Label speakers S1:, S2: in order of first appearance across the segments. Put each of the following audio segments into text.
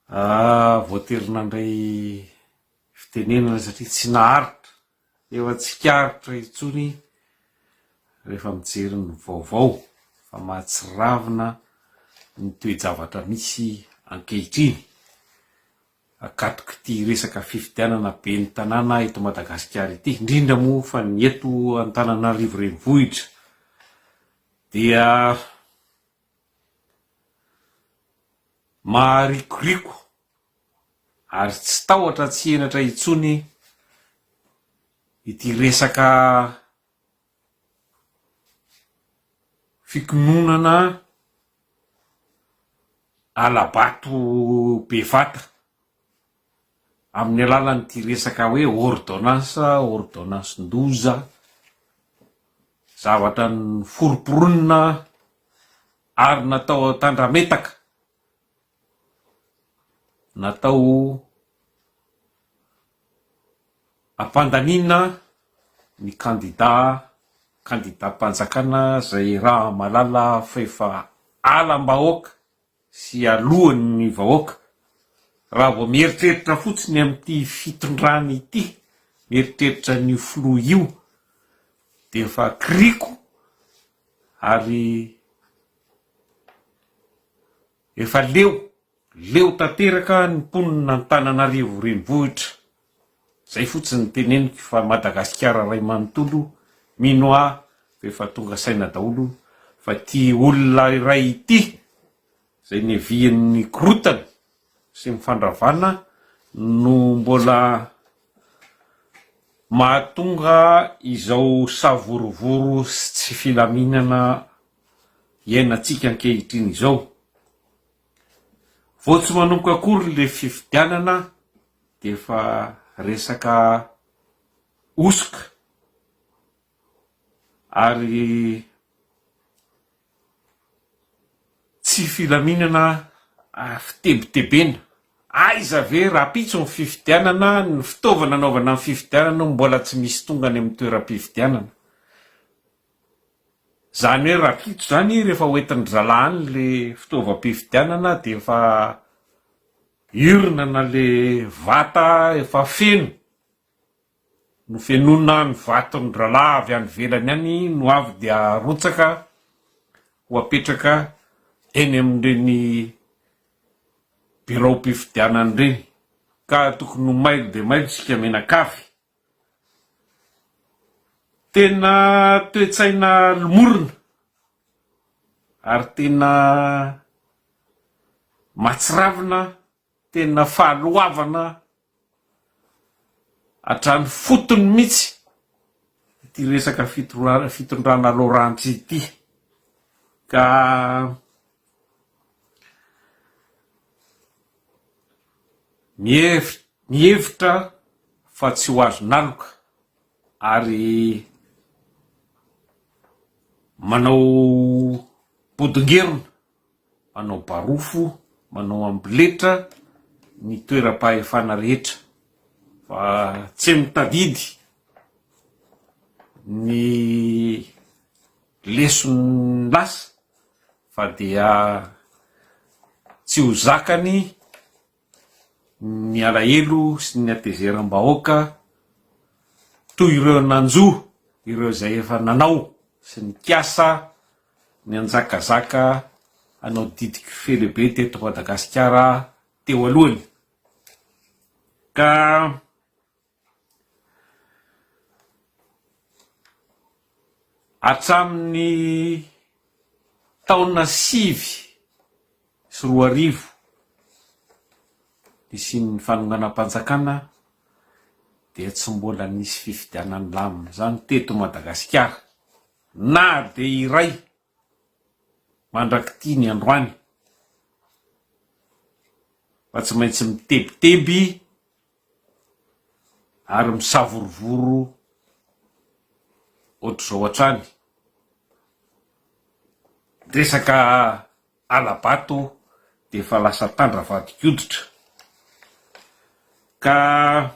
S1: Voaterina ndray fitenenana satria tsy naharitra efa tsy karitra itsony rehefa mijery ny vaovao fa mahatsiravina ny toe-javatra misy ankehitriny akatoky ty resaka fifidianana be ny tanàna eto Madagasikara ity, indrindra moa fa ny eto Antananarivo renivohitra dia maharikoriko ary tsy tahotra tsy henatra itsony ity resaka fikononana alabato bevata amin'ny alalan'ity resaka hoe ordonnance-ndoza, zavatra ny foroporonina ary natao tandrametaka, natao ampandanina ny kandida-panjakana zay raha malala fa efa alam-bahoaka sy alohan'ny vahoaka. Raha vao mieritreritra fotsiny amin'ity fitondrany ity, mieritreritra ny filoha io de efa kriko ary efa leo tanteraka ny mponina Antananarivo renivohitra. Zay fotsiny teneniko fa Madagasikara ray manontolo, mino aho efa tonga saina daholo fa ty olona iray ity zay nevian'ny korotana sy mifandravana no mbola mahatonga izao savorovoro sy tsy filaminana iainantsika ankehitriny izao. Vao tsy manomboka akory le fifidianana de fa resaka osoka ary tsy filaminana fitebitebena. Aiza ve rapitso ny fifidianana, ny fitaovana anaovana ny fifidianana mbola tsy misy tonga ny amin'ny toeram-pifidianana. Zany hoe rapitso zany rehefa hoentin'ny zalahany le fitaovam-pifidianana de efa ironana le vata efa feno, no fenona ny vaton'ny ralahy avy any velany any no avy de arotsaka ho apetraka eny amin'ireny birao-pifidianana ireny, ka tokony ho mailo de mailo sika menakavy. Tena toe-tsaina lomorona ary tena mahatsiravina, tena fahaloavana hatrany fotony mihitsy ity resaka fitondrana Laurentsi ity. Ka mihevitra fa tsy ho azo naloka ary manao bodingerona, manao barofo, manao ambiletra ny toeram-pahefana rehetra fa tsy mitadidy ny lesony lasa fa dia tsy ho zakany ny alahelo sy ny atezeram-bahoaka toy ireo nanjoa, ireo zay efa nanao sy ny kiasa ny anjakazaka anao didiky felebe teto Madagasikara teo alohany. Ka hatramin'ny taona 2005 nisian'ny fanonganam-panjakana dia tsy mbola nisy fifidianany lamina zany teto Madagasikara, na de iray mandrakity ny androany fa tsy maintsy mitebiteby ary misavorovoro ohatr'izao hatrany. Resaka alabato de fa lasa tandravadikoditra ka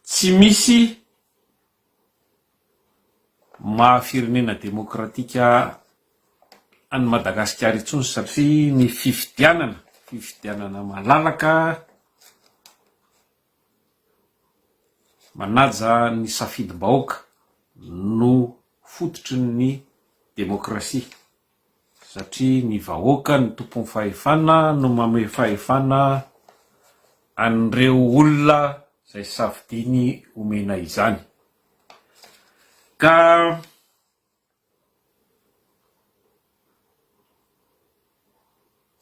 S1: tsy misy maha-firenena demokratika any Madagasikara itsony satria ny fifidianana fifidianana malalaka manaja ny safidy-bahoaka no fototry ny demokrasia satria ny vahoaka ny tompon'ny fahefana no mame fahefana an'ireo olona zay safidiny omena izany ka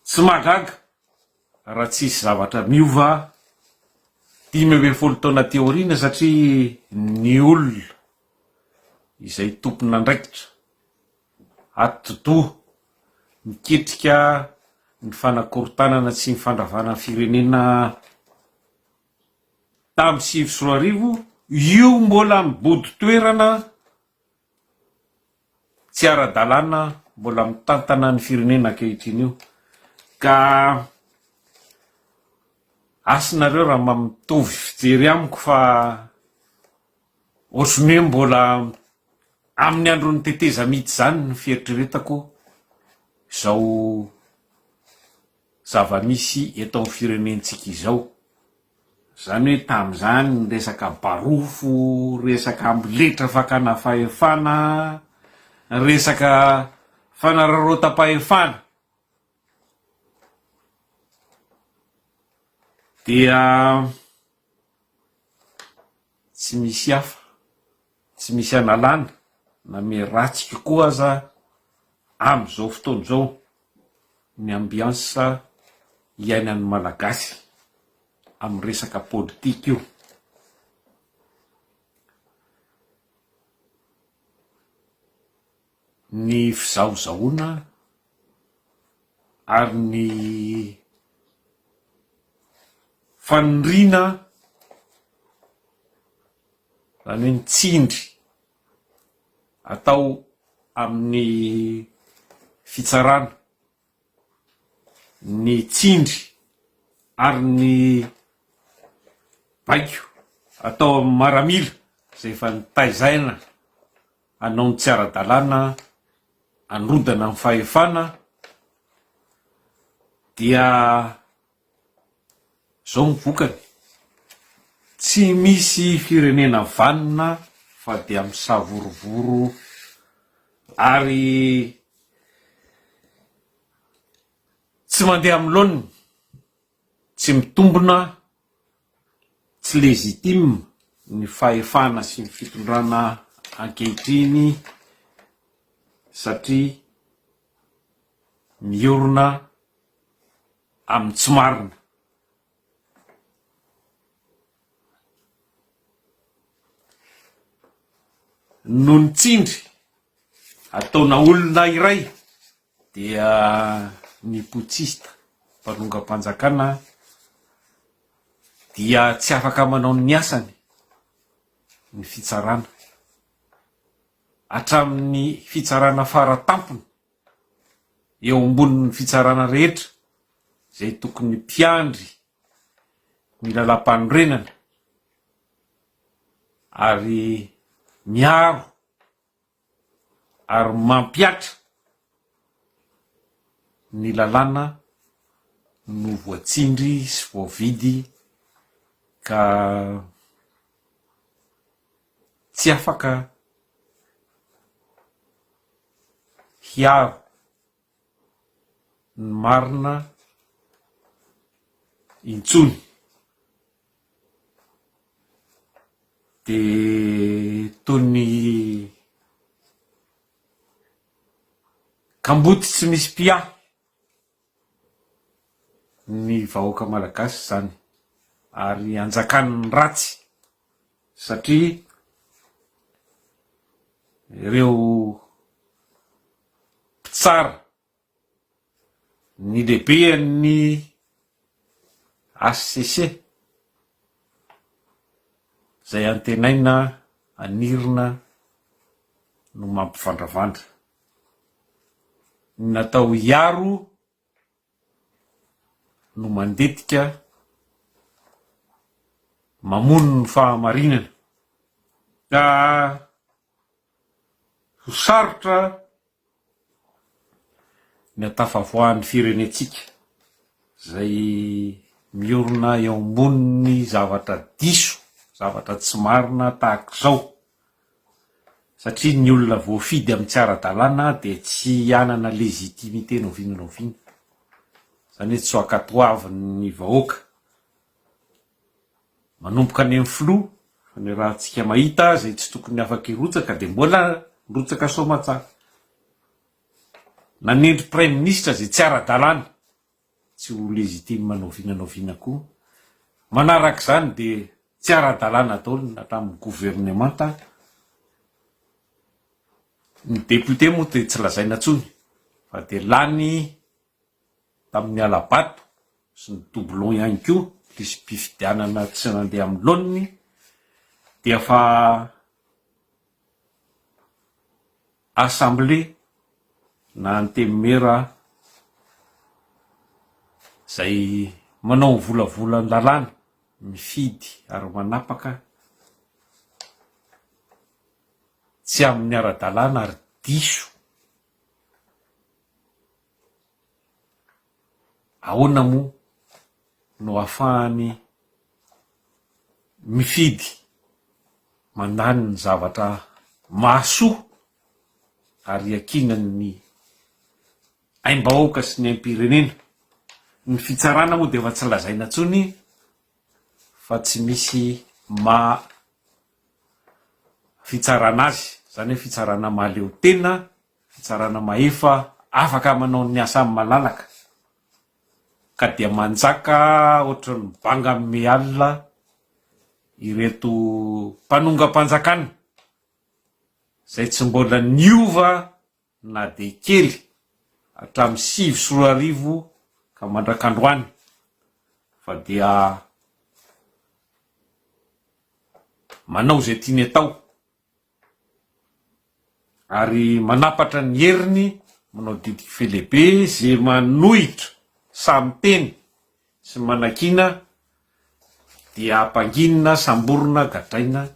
S1: tsy mahagaga raha tsisy zavatra miova 10 taona teoriana satria ny olona izay tompona andraikitra atodoa miketrika ny fanakorontanana sy ny fandravana firenena tamin'ny 2024 io mbola mibody toerana tsy ara-dalàna mbola mitantana ny firenena ankehitriny io ka asinareo raha mitovy fijery amiko fa ohatrany hoe mbola amin'ny androny teteza mity zany ny fieritreretako zao zava-misy eto amin'ny firenentsika izao zany hoe tamin'izany ny resaka barofo resaka ambiletra fakana fahefana resaka fanararota-pahefana dia tsy misy hafa tsy misy analana na meratsika koa aza am'izao fotoana izao ny ambiansa iainan'ny malagasy amin'ny resaka politika io ny fizahozahoana ary ny fanondriana zany hoe nitsindry atao amin'ny fitsarana ny tsindry ary ny baiko atao amin'ny maramila zay efa nitaizaina anao ny tsy ara-dalàna anrodana amin'ny fahefana dia zao mivokany tsy misy firenena vanina fa dia misavorivoro ary tsy mandeha amin'ny laoniny tsy mitombona tsy légitime ny fahefana sy ny fitondrana ankehitriny satria miorona amin'ny tsy marina no ny tsindry ataona olona iray dia ny potsista mpanongam-panjakana dia tsy afaka manao ny asany ny fitsarana hatramin'ny fitsarana faratampony eo ambonin'ny fitsarana rehetra zay tokony mpiandry ny lalam-panorenana ary miaro ary mampiatra ny lalàna no voatsindry sy voavidy ka tsy afaka hiaro ny marina intsony de toy ny kamboty tsy misy pia ny vahoaka malagasy zany ary anjakan'ny ratsy satria ireo mpitsara ny lehibe ny HCC zay antenaina anirina no mampifandravandra ny natao hiaro no mandetika mamono ny fahamarinana ka ho sarotra ny atafavoahan'ny firenetsika zay miorona eo amboniny zavatra diso, zavatra tsy marina tahak'izao, satria ny olona voafidy amin'ny tsy ara-dalàna dia tsy anana legitimité novinanoviana, zany hoe tsy akatoavin'ny vahoaka, manomboka any amin'ny filoha fa ny raha tsika mahita zay tsy tokony afaka irotsaka dia mbola rotsaka soamatsara. Nanendry prime ministre zay tsy ara-dalàna, tsy ho legitime novinanoviana koa. Manarak'izany dia tsy ara-dalàna daholo hatramin'ny gouvernemanta. Ny député moa dia tsy lazaina intsony fa dia lany tamin'ny alabato sy ny doublon ihany koa, lisy mpifidianana tsy nandeha amin'ny laoniny, dia fa assemblée na antemera zay manao volavolan-dalàna, mifidy ary manapaka tsy amin'ny ara-dalàna ary diso. Ahoana moa no ahafahany mifidy mandany ny zavatra mahasoa ary iakinany aim-bahoaka sy ny aim-pirenena. Ny fitsarana moa dia efa tsy lazaina intsony fa tsy misy fitsarana azy, zany hoe fitsarana mahaleo tena, fitsarana mahefa afaka manao ny asa amin'ny malalaka, ka dia manjaka ohatran'ny banga amin'ny alina ireto mpanongam-panjakana zay tsy mbola niova na dia kely hatramin'ny 7 ka mandrak'androany, fa dia manao zay tiany atao ary manapatra ny heriny, manao didy felehibe zay manohitra samy teny sy manakina, dia ampanginina, samborona, gadraina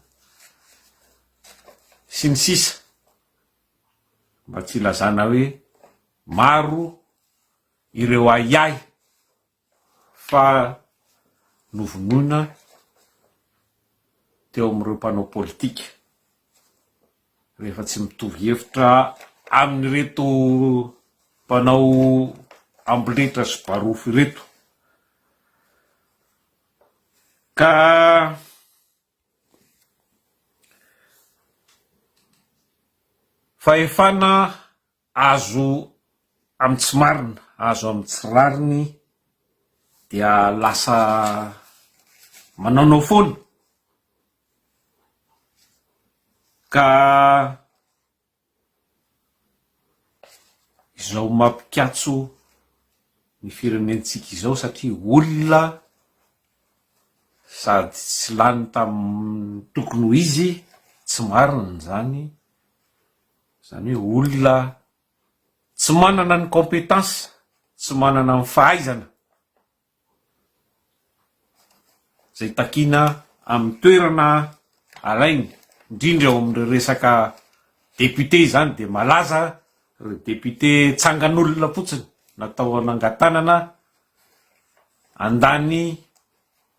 S1: sy ny sisa, mba tsy ilazana hoe maro ireo ahiahy fa novonoina teo amin'ireo mpanao politika rehefa tsy mitovy hevitra amin'ireto mpanao amboletra sy barofo ireto. Ka fahefana azo amin'ny tsy marina, azo amin'ny tsy rariny, dia lasa manaonao foana, ka izao mampikatso ny firenentsika izao, satria olona sady tsy lany tamin'ny tokony ho izy, tsy marina zany, zany hoe olona tsy manana ny compétence, tsy manana ny fahaizana zay takina amin'ny toerana alainy, indrindra eo amin'ireo resaka député zany. Dia malaza ireo député tsangan'olona fotsiny, natao hanangatanana, andany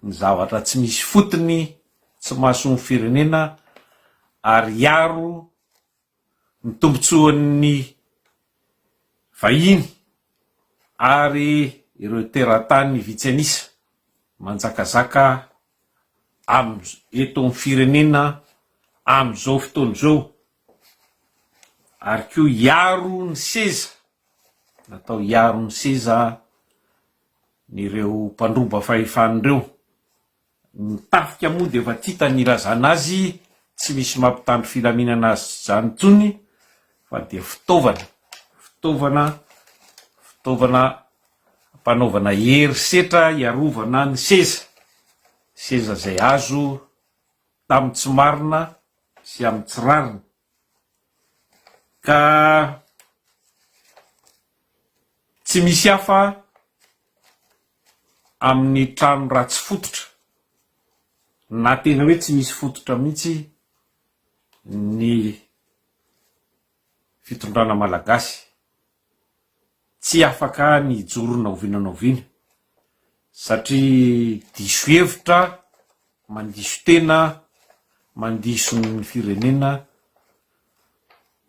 S1: ny zavatra tsy misy fotony, tsy mahasoa ny firenena, ary hiaro ny tombotsoan'ny vahiny ary ireo teratany vitsy anisa manjakazaka eto amin'ny firenena amin'izao fotoana izao, ary koa hiaro ny seza, natao hiaro ny seza n'ireo mpandroba fahefan'ireo. Ny tafika moa dia efa tsy hita ny ilazana azy, tsy misy mampitandro filaminana azy zany intsony, fa dia fitaovana mpanaovana herisetra hiarovana ny seza zay azo tamin'ny tsy marina sy amin'ny tsy rarina. Ka tsy misy hafa amin'ny trano ratsy fototra, na tena hoe tsy misy fototra mihitsy ny fitondrana malagasy, tsy afaka ny jorona ovinanoviana. satria diso hevitra, mandiso tena, mandiso ny firenena,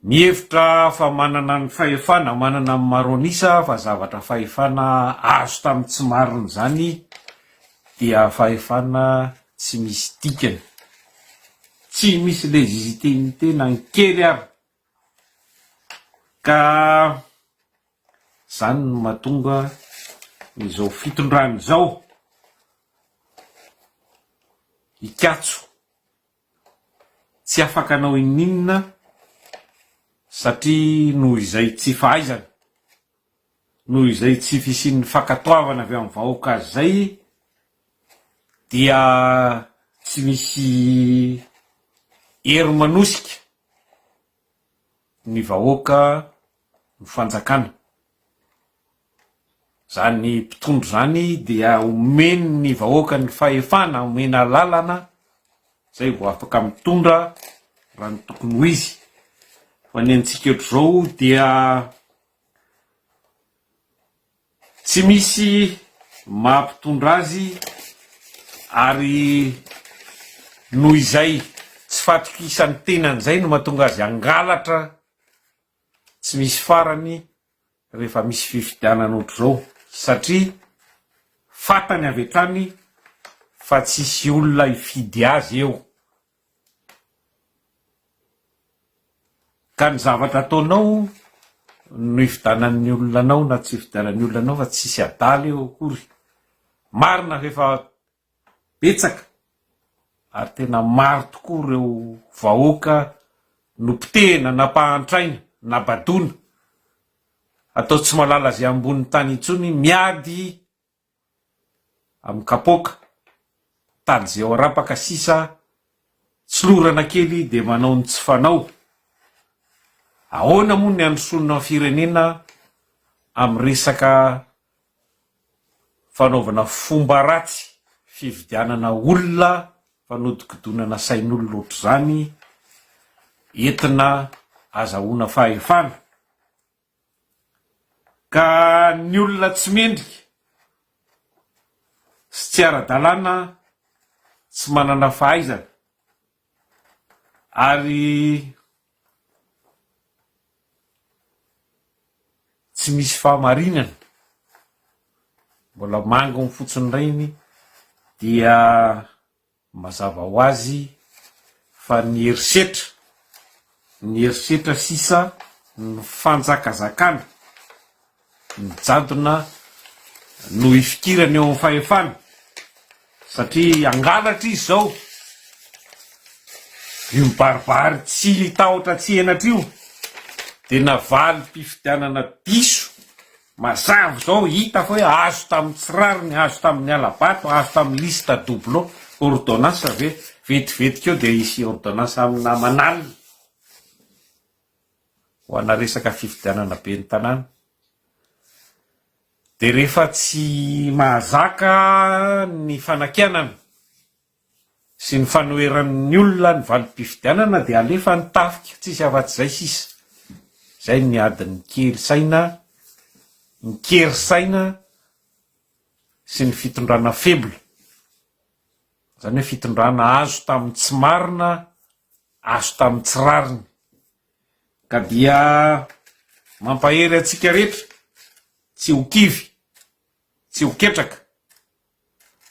S1: mihevitra fa manana ny fahefana, manana ny maronisa fa zavatra fahefana azo tamin'ny tsy mariny zany dia fahefana tsy misy dikany, tsy misy légitimité na ny kely ary. Ka zany no mahatonga izao fitondrany zao ikatso, tsy afaka anao ininona satria noho izay tsy fahaizana, noho izay tsy fisian'ny fankatoavana avy amin'ny vahoaka azy zay, dia tsy misy hery manosika ny vahoaka ny fanjakana. Zany mpitondro zany dia omeny ny vahoaka ny fahefana, omena lalana zay vao afaka mitondra raha ny tokony ho izy. Fa ny antsika eto zao dia tsy misy mampitondra azy, ary noho izay tsy fatokisan'ny tenany zay no mahatonga azy angalatra, tsy misy farany rehefa misy fifidianana ohatr' zao, satria fatany avy hatrany fa tsisy olona hifidy azy eo. Ka ny zavatra ataonao no hifidanan'ny olona anao na tsy hifidanan'ny olona anao fa tsisy adaly eo akory. Marina rehefa betsaka ary tena maro tokoa reo vahoaka nopitehina, napahantraina, nabadona, atao tsy malala zay ambony tany intsony, miady amin'ny kapoaka, tady zay ao arapaka sisa, tsy lorana kely de manao ny tsy fanao. Ahoana moa ny androsona firenena amin'ny resaka fanaovana fomba ratsy, fividianana olona, fanodikodonana sain'olona ohatr' zany, entina azahoana fahefana. Ka ny olona tsy mendrika sy tsy ara-dalàna, tsy manana fahaizana, ary tsy misy fahamarinana, mbola mango ny fotsiny rainy, dia mazava ho azy fa ny herisetra sisa ny fanjakazakana, ny jadona no ifikirany eo amin'ny fahefana, satria angalatra izy zao, io mibaribary tsy tahotra tsy henatra io, de navaly mpifidianana diso mazava zao, hita fa hoe azo tamin'ny tsirariny, azo tamin'ny alabato, azo tamin'ny lista doublon ordonnance, ve vetivetika eo de isy ordonnance amina manalina ho ana resaka fifidianana be ny tanàna. De rehefa tsy mahazaka ny fanakianana sy ny fanoheran'ny olona ny valim-pifidianana de alefa ny tafika, tsisy afatsy zay sisa. Zay ny adiny kery saina, ny kery saina sy ny fitondrana febla. Zany hoe fitondrana azo tamin'ny tsy marina, azo tamin'ny tsy rariny. Ka dia mampahery atsika rehetra tsy ho kivy, tsy ho ketraka,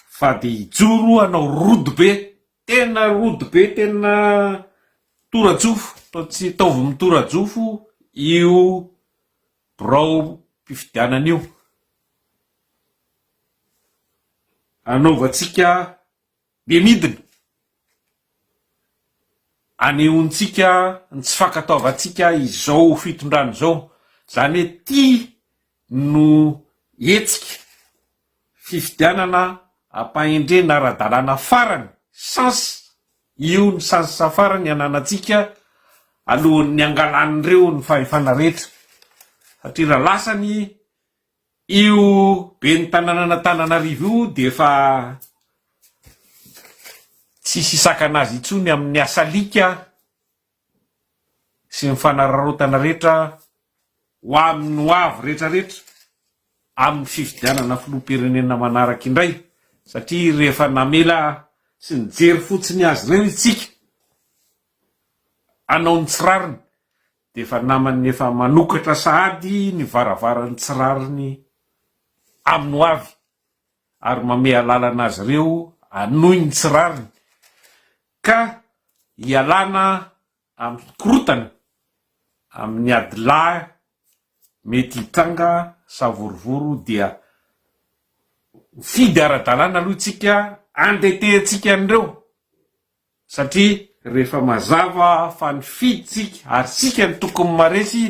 S1: fa de hijoro anao rody be, tena tora-jofo, tsy taovy mitora-jofo io birao mpifidianana io. Anaovantsika be midina, anehoantsika ny tsy fankataovantsika izao fitondrany zao, zany hoe ty no hetsika fifidianana ampahendrena ara-dalàna farany, sansy, io ny sansy safarany ananatsika alohan'ny angalan'ireo ny fahefana rehetra. Satria raha lasany io be ny tanànan'Antananarivo io de fa tsisy isakanazy itsony amin'ny asalika sy ny fanararotana rehetra ho amin'ny ho avy rehetrarehetra amin'ny fifidianana filoham-pirenena manaraka indray, satria rehefa namela sy nijery fotsiny azy ireo itsika anao ny tsirariny de efa namany efa manokatra sahady ny varavaran'ny tsirariny aminy ho avy, ary mame alalana azy ireo anohy ny tsirariny ka hialana amin'ny korotana amin'ny adilà mety hitanga savorovoro dia fidy ara-dalàna aloha tsika andetentsika an'ireo, satria rehefa mazava fa ny fidy tsika ary sika ny tokony maresy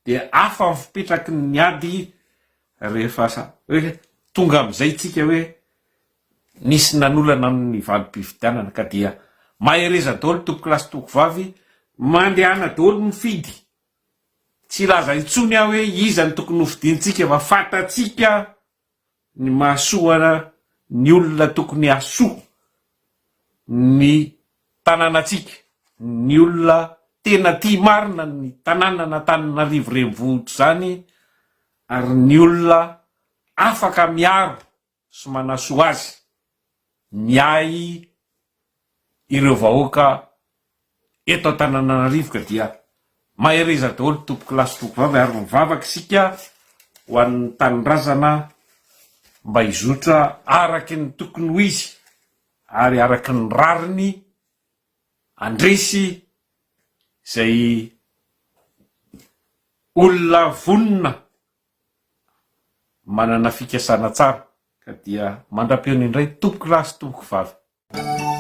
S1: de afa ny fipetraky ny ady rehefa hoe tonga am'izay tsika hoe nisy nanolana amin'ny valim-pifidianana ka dia mahereza daholo tompo kilasy toko vavy mandehana daholo ny fidy, tsy laza intsony aho hoe iza ny tokony hofidiantsika fa fatatsika ny mahasoana ny olona tokony hasoa ny tanànatsika, ny olona tena tia marina ny tanàna n'Antananarivo renivohitra zany, ary ny olona afaka miaro sy manasoa azy miay ireo vahoaka eto Antananarivo ka dia mahereza daholo tompo kilasy toko vavy ary mivavaka sika ho an'ny tanindrazana mba hizotra araky ny tokony ho izy ary araky ny rariny andresy zay olona vonina manana fikasana tsara ka dia mandra-peony indray tompo kilasy toko vavy.